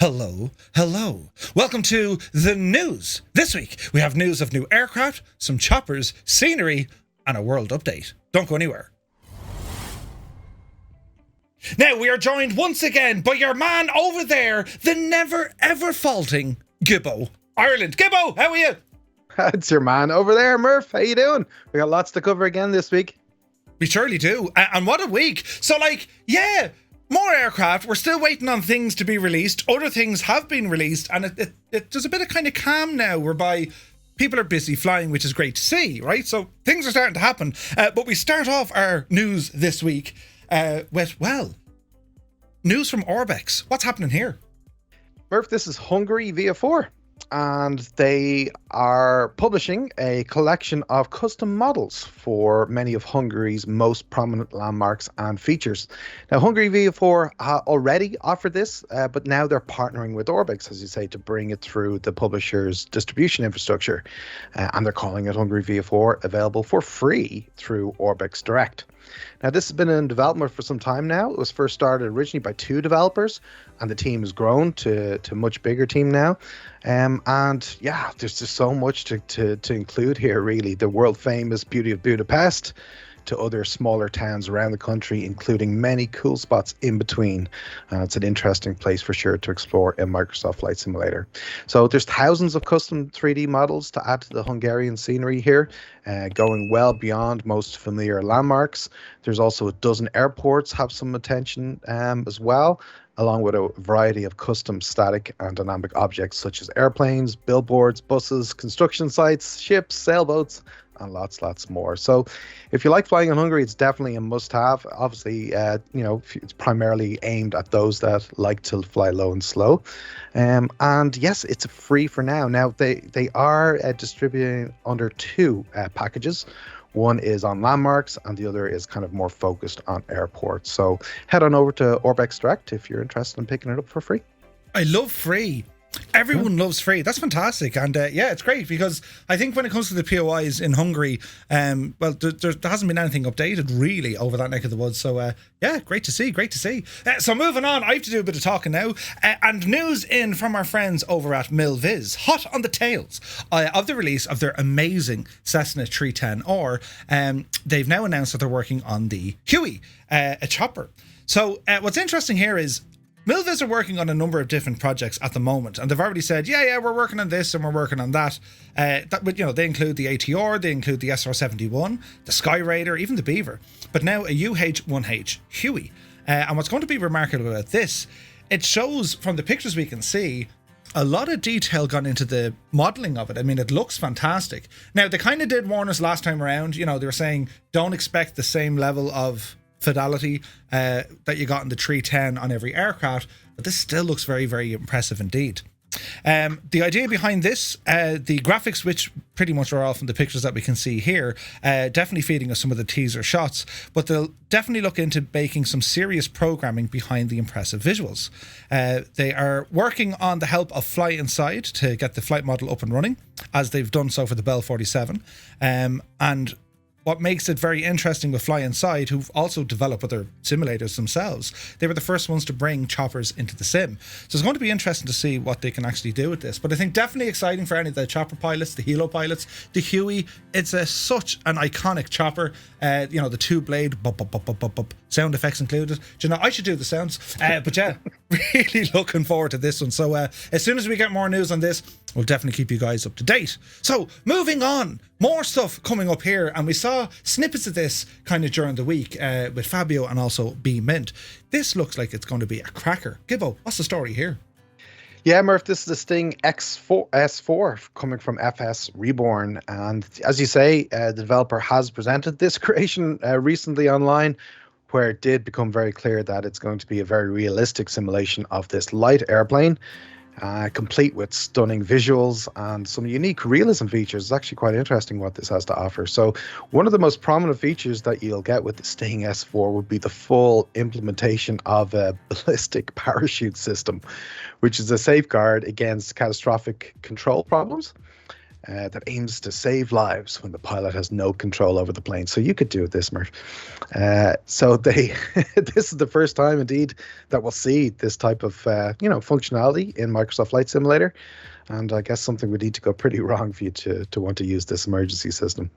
Hello, hello. Welcome to the news. This week, we have news of new aircraft, some choppers, scenery, and a world update. Don't go anywhere. Now, we are joined once again by your man over there, the never ever faulting GibboIreland. Gibbo, how are you? It's your man over there, Murph. How you doing? We got lots to cover again this week. We surely do. And what a week. So, more aircraft. We're still waiting on things to be released. Other things have been released, and there's a bit of kind of calm now whereby people are busy flying, which is great to see, right? So things are starting to happen. But we start off our news this week with, news from Orbex. What's happening here? Murph, this is Hungary VF4, and they are publishing a collection of custom models for many of Hungary's most prominent landmarks and features. Now, Hungary VF4 already offered this, but now they're partnering with Orbex, as you say, to bring it through the publisher's distribution infrastructure, and they're calling it Hungary VF4, available for free through Orbex Direct. Now, this has been in development for some time now. It was first started originally by 2 developers, and the team has grown to a much bigger team now. And yeah, there's just so much to include here, really. The world famous Beauty of Budapest to other smaller towns around the country, including many cool spots in between. It's an interesting place for sure to explore in Microsoft Flight Simulator. So there's thousands of custom 3D models to add to the Hungarian scenery here, going well beyond most familiar landmarks. There's also a dozen airports have some attention as well, along with a variety of custom static and dynamic objects such as airplanes, billboards, buses, construction sites, ships, sailboats, and lots more. So if you like flying in Hungary, it's definitely a must-have. Obviously, it's primarily aimed at those that like to fly low and slow. And yes, it's free for now. Now, they are distributing under 2 packages. One is on landmarks, and the other is kind of more focused on airports. So head on over to Orbex Direct if you're interested in picking it up for free. I love free. Everyone loves free. That's fantastic. And it's great because I think when it comes to the POIs in Hungary, there hasn't been anything updated really over that neck of the woods. So great to see. So moving on, I have to do a bit of talking now. And news in from our friends over at Milviz, hot on the tails of the release of their amazing Cessna 310. Or they've now announced that they're working on the Huey, a chopper. So what's interesting here is Milviz are working on a number of different projects at the moment, and they've already said, we're working on this and we're working on that. They include the ATR, they include the SR-71, the Sky Raider, even the Beaver, but now a UH-1H Huey. And what's going to be remarkable about this, it shows from the pictures we can see a lot of detail gone into the modelling of it. I mean, it looks fantastic. Now, they kind of did warn us last time around, they were saying, don't expect the same level of fidelity that you got in the 310 on every aircraft, but this still looks very, very impressive indeed. The idea behind this, the graphics, which pretty much are all from the pictures that we can see here, definitely feeding us some of the teaser shots, but they'll definitely look into baking some serious programming behind the impressive visuals. They are working on the help of Fly Inside to get the flight model up and running, as they've done so for the Bell 47, and what makes it very interesting with Fly Inside, who've also developed other simulators themselves, they were the first ones to bring choppers into the sim. So it's going to be interesting to see what they can actually do with this. But I think definitely exciting for any of the chopper pilots, the helo pilots, the Huey. It's such an iconic chopper. The 2-blade, sound effects included. Do you know, I should do the sounds. But yeah, really looking forward to this one. So as soon as we get more news on this, we'll definitely keep you guys up to date. So moving on, more stuff coming up here, and we saw snippets of this kind of during the week with Fabio and also B Mint. This looks like it's going to be a cracker. Gibbo, what's the story here? Yeah, Murph, this is the Sting S4 coming from FSReborn, and as you say, the developer has presented this creation recently online, where it did become very clear that it's going to be a very realistic simulation of this light airplane. Complete with stunning visuals and some unique realism features. It's actually quite interesting what this has to offer. So one of the most prominent features that you'll get with the Sting S4 would be the full implementation of a ballistic parachute system, which is a safeguard against catastrophic control problems. that aims to save lives when the pilot has no control over the plane. So you could do this, Murph. So they, this is the first time, indeed, that we'll see this type of functionality in Microsoft Flight Simulator. And I guess something would need to go pretty wrong for you to want to use this emergency system.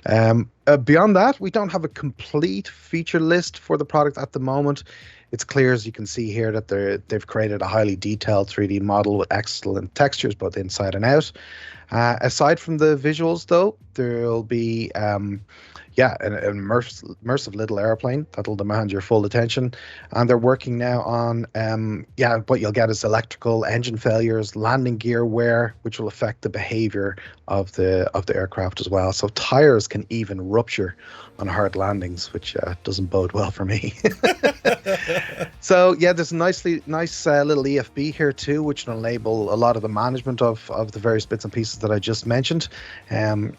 Beyond that, we don't have a complete feature list for the product at the moment. It's clear, as you can see here, that they've created a highly detailed 3D model with excellent textures, both inside and out. Aside from the visuals, though, there'll be an immersive little airplane that'll demand your full attention. And they're working now on, what you'll get is electrical engine failures, landing gear wear, which will affect the behavior of the aircraft as well. So tires can even rupture on hard landings, which doesn't bode well for me. So yeah, there's a nice little EFB here too, which will enable a lot of the management of the various bits and pieces that I just mentioned. And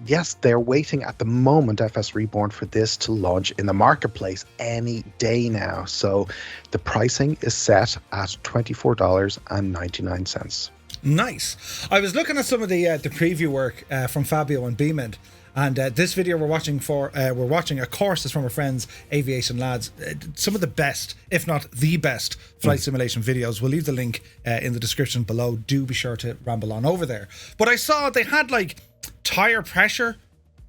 yes, they're waiting at the moment, FSReborn, for this to launch in the marketplace any day now. So the pricing is set at $24.99. Nice. I was looking at some of the preview work from Fabio and Beamond, and this video we're watching a course is from our friends AviationLads. Some of the best, if not the best, flight simulation videos. We'll leave the link in the description below. Do be sure to ramble on over there. But I saw they had like tire pressure.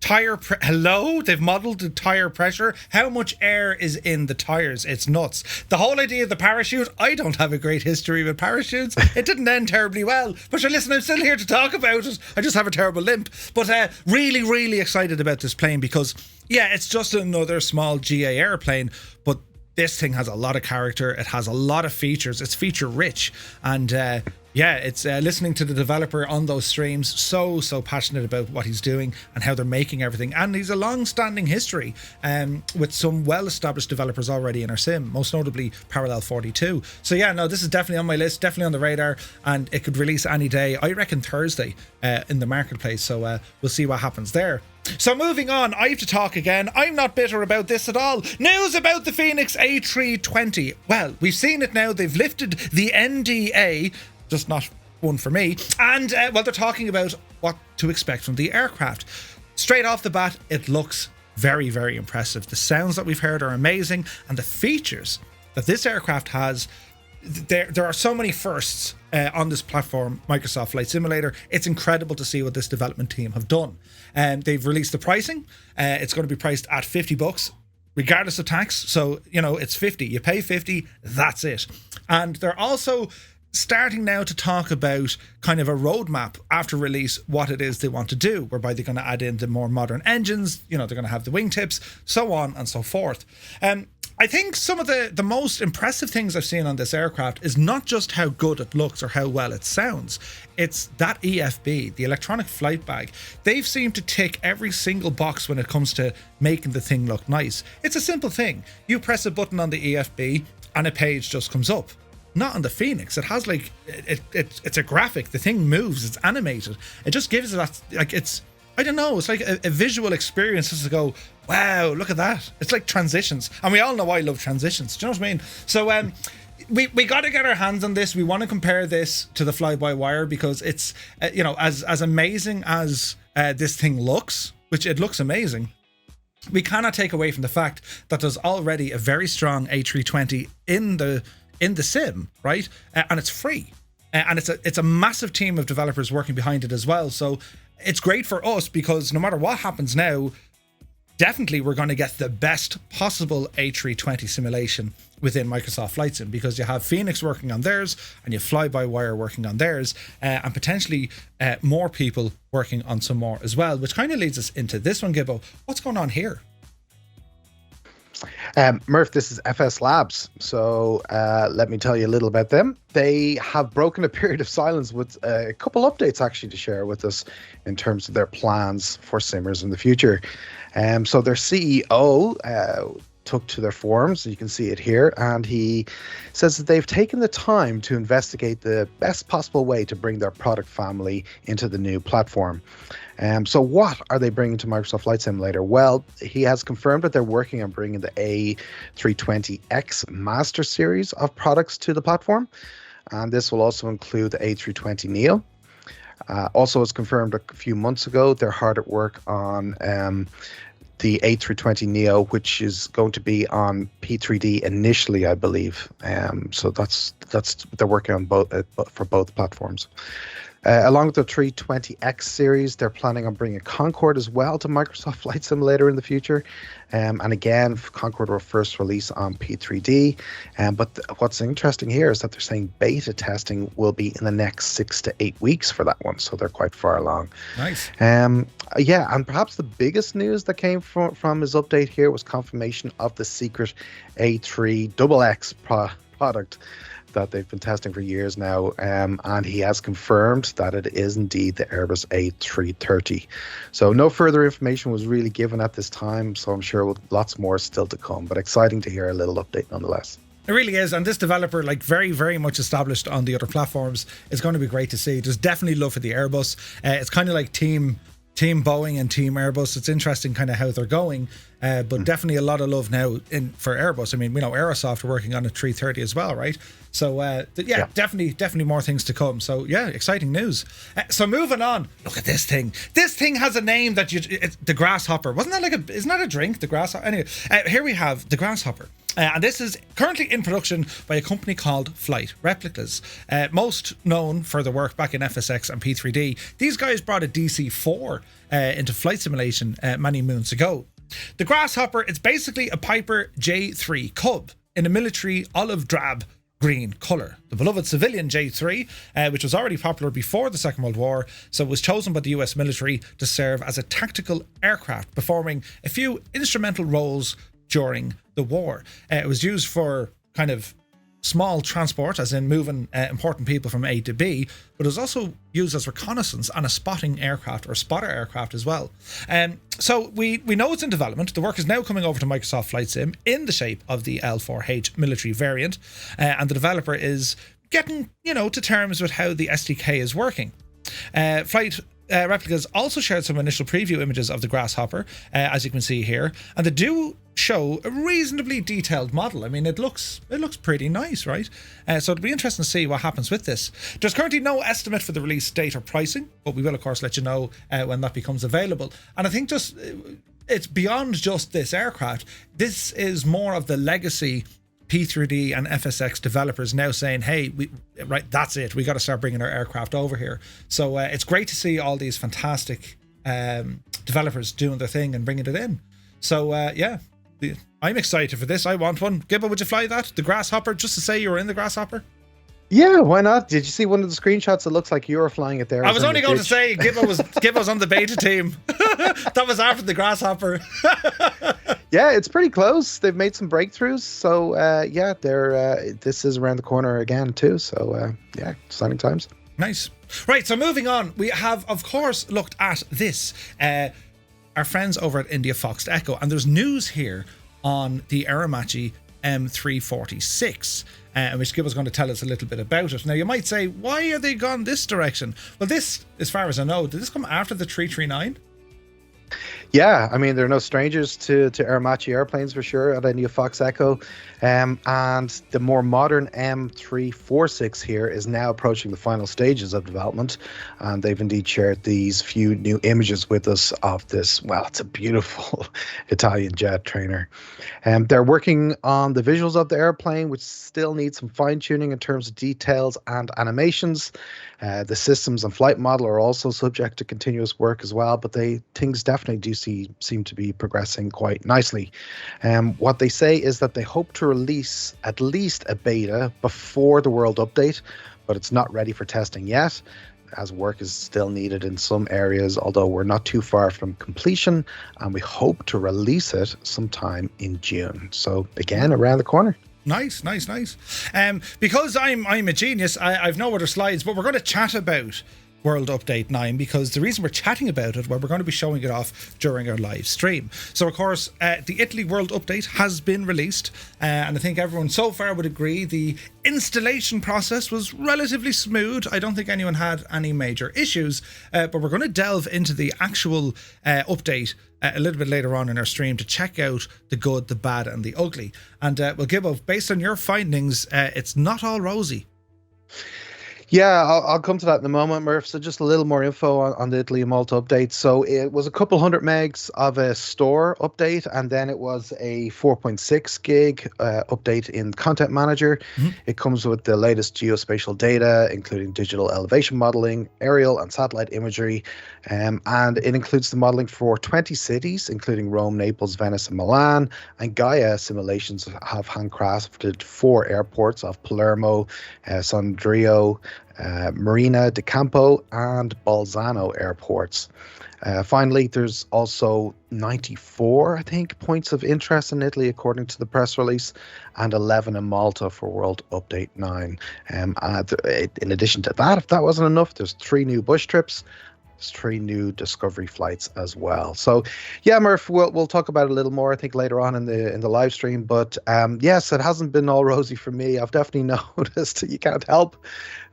Hello? They've modeled the tire pressure. How much air is in the tires? It's nuts. The whole idea of the parachute, I don't have a great history with parachutes. It didn't end terribly well. But sure, listen, I'm still here to talk about it. I just have a terrible limp. But really, really excited about this plane because, yeah, it's just another small GA airplane, but this thing has a lot of character. It has a lot of features. It's feature rich. And it's listening to the developer on those streams, so passionate about what he's doing and how they're making everything. And he's a long-standing history with some well-established developers already in our sim, most notably Parallel 42. So yeah, no, this is definitely on my list, definitely on the radar, and it could release any day. I reckon Thursday in the marketplace. So we'll see what happens there. So moving on, I have to talk again. I'm not bitter about this at all. News about the Fenix A320. Well, we've seen it now. They've lifted the NDA, just not one for me. And, they're talking about what to expect from the aircraft. Straight off the bat, it looks very, very impressive. The sounds that we've heard are amazing. And the features that this aircraft has, there are so many firsts on this platform, Microsoft Flight Simulator. It's incredible to see what this development team have done. They've released the pricing. It's going to be priced at $50, regardless of tax. So, it's 50. You pay 50, that's it. And they're also starting now to talk about kind of a roadmap after release, what it is they want to do, whereby they're going to add in the more modern engines, they're going to have the wingtips, so on and so forth. I think some of the most impressive things I've seen on this aircraft is not just how good it looks or how well it sounds. It's that EFB, the electronic flight bag. They've seemed to tick every single box when it comes to making the thing look nice. It's a simple thing. You press a button on the EFB and a page just comes up. Not on the Fenix. It has it's a graphic. The thing moves. It's animated. It just gives it that, it's like a visual experience just to go, wow, look at that. It's like transitions. And we all know I love transitions. Do you know what I mean? So we got to get our hands on this. We want to compare this to the fly-by-wire because it's, as amazing as this thing looks, which it looks amazing, we cannot take away from the fact that there's already a very strong A320 in the sim, right? And it's free. And it's a massive team of developers working behind it as well. So it's great for us because no matter what happens now, definitely we're going to get the best possible A320 simulation within Microsoft Flight Sim because you have Fenix working on theirs and you have Fly-by-Wire working on theirs and potentially more people working on some more as well, which kind of leads us into this one, Gibbo. What's going on here? Murph, this is FSLabs. So let me tell you a little about them. They have broken a period of silence with a couple updates actually to share with us in terms of their plans for simmers in the future. So their CEO took to their forums, you can see it here, and he says that they've taken the time to investigate the best possible way to bring their product family into the new platform. So what are they bringing to Microsoft Flight Simulator? Well, he has confirmed that they're working on bringing the A320X Master series of products to the platform. And this will also include the A320neo. Also, as confirmed a few months ago, they're hard at work on the A320neo, which is going to be on P3D initially, I believe. So that's they're working on both for both platforms. Along with the 320X series, they're planning on bringing Concorde as well to Microsoft Flight Simulator in the future. And again, Concorde will first release on P3D. But what's interesting here is that they're saying beta testing will be in the next 6 to 8 weeks for that one. So they're quite far along. Nice. Yeah, and perhaps the biggest news that came from his update here was confirmation of the secret A3XX product that they've been testing for years now, and he has confirmed that it is indeed the Airbus A330. So no further information was really given at this time, so I'm sure lots more still to come, but exciting to hear a little update nonetheless. It really is, and this developer, like very, very much established on the other platforms, is going to be great to see. There's definitely love for the Airbus. It's kind of like Team Boeing and Team Airbus. It's interesting kind of how they're going, but definitely a lot of love now for Airbus. I mean, we know Aerosoft are working on a 330 as well, right? So definitely more things to come. So yeah, exciting news. So moving on, look at this thing. This thing has a name that it's the Grasshopper. Wasn't that isn't that a drink, the Grasshopper? Anyway, here we have the Grasshopper. And this is currently in production by a company called Flight Replicas, most known for their work back in FSX and P3D. These guys brought a DC-4 into flight simulation many moons ago. The Grasshopper, it's basically a Piper J3 Cub in a military olive drab green colour. The beloved civilian J3, which was already popular before the Second World War, so was chosen by the US military to serve as a tactical aircraft, performing a few instrumental roles during the war. It was used for kind of small transport, as in moving important people from A to B, but it was also used as reconnaissance on a spotting aircraft or spotter aircraft as well. So we know it's in development. The work is now coming over to Microsoft Flight Sim in the shape of the L4H military variant, and the developer is getting, to terms with how the SDK is working. Flight Replicas also shared some initial preview images of the Grasshopper, as you can see here, and they do show a reasonably detailed model. I mean, it looks pretty nice, right? So it'll be interesting to see what happens with this. There's currently no estimate for the release date or pricing, but we will of course let you know when that becomes available. And I think it's beyond just this aircraft. This is more of the legacy P3D and FSX developers now saying, hey, that's it. We got to start bringing our aircraft over here. So it's great to see all these fantastic developers doing their thing and bringing it in. So I'm excited for this. I want one. Gibbo, would you fly that? The Grasshopper, just to say you were in the Grasshopper? Yeah, why not? Did you see one of the screenshots? It looks like you were flying it there. I was only going to say Gibbo's on the beta team. That was after the Grasshopper. Yeah, it's pretty close. They've made some breakthroughs. So this is around the corner again too. So exciting times. Nice. Right, so moving on, we have of course looked at this. Our friends over at Indiafoxtecho, and there's news here on the Aramachi M346, which Gibbo's going to tell us a little bit about it. Now, you might say, why are they gone this direction? Well, this, as far as I know, did this come after the 339? Yeah, I mean, they're no strangers to Aramachi airplanes for sure at Indiafoxtecho. And the more modern M346 here is now approaching the final stages of development. And they've indeed shared these few new images with us of this, well, it's a beautiful Italian jet trainer. They're working on the visuals of the airplane, which still needs some fine tuning in terms of details and animations. The systems and flight model are also subject to continuous work as well, but things definitely do seem to be progressing quite nicely. What they say is that they hope to release at least a beta before the world update, but it's not ready for testing yet, as work is still needed in some areas, although we're not too far from completion, and we hope to release it sometime in June. So again, around the corner. Nice. Because I'm a genius, I've no other slides, but we're going to chat about World Update 9 because the reason we're chatting about it, well, we're going to be showing it off during our live stream. So, of course, the Italy World Update has been released, and I think everyone so far would agree the installation process was relatively smooth. I don't think anyone had any major issues, but we're going to delve into the actual update a little bit later on in our stream to check out the good, the bad, and the ugly. And well, Gibbo, based on your findings, it's not all rosy. Yeah, I'll come to that in a moment, Murph. So just a little more info on the Italy and Malta update. So it was a couple hundred megs of a store update, and then it was a 4.6 gig update in Content Manager. Mm-hmm. It comes with the latest geospatial data, including digital elevation modeling, aerial and satellite imagery, and it includes the modeling for 20 cities, including Rome, Naples, Venice, and Milan. And Gaia simulations have handcrafted 4 airports of Palermo, Sondrio, Marina di Campo and Bolzano airports. Finally, there's also 94, I think, points of interest in Italy, according to the press release, and 11 in Malta for World Update 9. In addition to that, if that wasn't enough, there's 3 new bush trips. 3 new discovery flights as well. So yeah, Murph, we'll talk about it a little more, I think, later on in the live stream. But yes, it hasn't been all rosy for me. I've definitely noticed, you can't help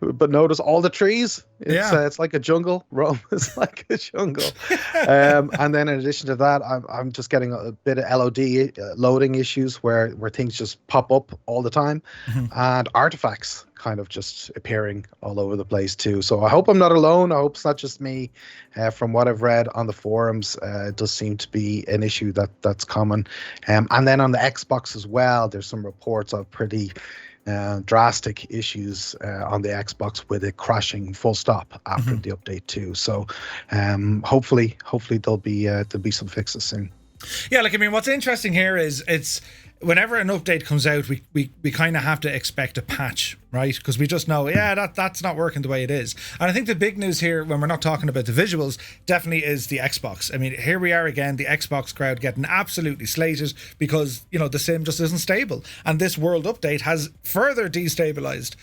but notice all the trees. It's like a jungle. Rome is like a jungle. And then in addition to that, I'm just getting a bit of LOD loading issues where things just pop up all the time, and artifacts kind of just appearing all over the place too. So I hope I'm not alone. I hope it's not just me. From what I've read on the forums, it does seem to be an issue that's common. And then on the Xbox as well, there's some reports of pretty drastic issues on the Xbox with it crashing full stop after the update too. So hopefully there'll be some fixes soon. Yeah, like, I mean, what's interesting here is it's whenever an update comes out, we kind of have to expect a patch, right? Because we just know, that's not working the way it is. And I think the big news here, when we're not talking about the visuals, definitely is the Xbox. I mean, here we are again, the Xbox crowd getting absolutely slated because, the sim just isn't stable. And this world update has further destabilized.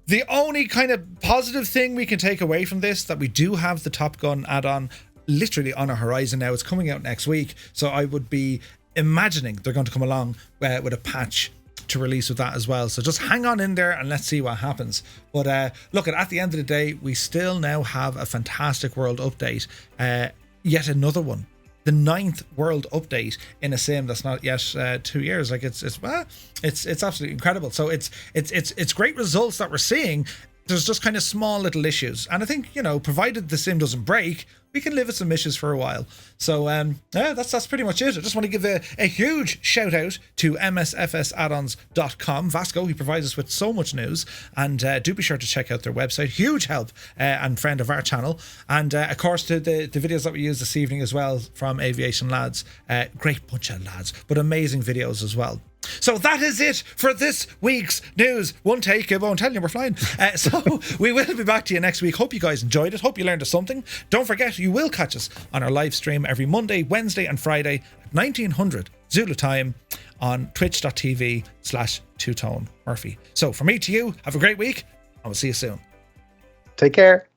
The only kind of positive thing we can take away from this, that we do have the Top Gun add-on literally on a horizon now. It's coming out next week. So I would be imagining they're going to come along with a patch to release with that as well. So just hang on in there and let's see what happens. But look, at the end of the day, we still now have a fantastic world update. Yet another one. The 9th world update in a sim that's not yet 2 years. Like it's absolutely incredible. So it's great results that we're seeing. There's just kind of small little issues. And I think, provided the sim doesn't break, we can live with some issues for a while. So that's pretty much it. I just want to give a huge shout out to MSFSaddons.com. Vasco, he provides us with so much news. And do be sure to check out their website. Huge help and friend of our channel. And of course, to the videos that we use this evening as well from AviationLads. Great bunch of lads, but amazing videos as well. So that is it for this week's news. One take, Gibbo, I'm telling you, we're flying. So we will be back to you next week. Hope you guys enjoyed it. Hope you learned something. Don't forget, you will catch us on our live stream every Monday, Wednesday and Friday at 1900 Zulu time on twitch.tv/2tone Murphy. So from me to you, have a great week and we'll see you soon. Take care.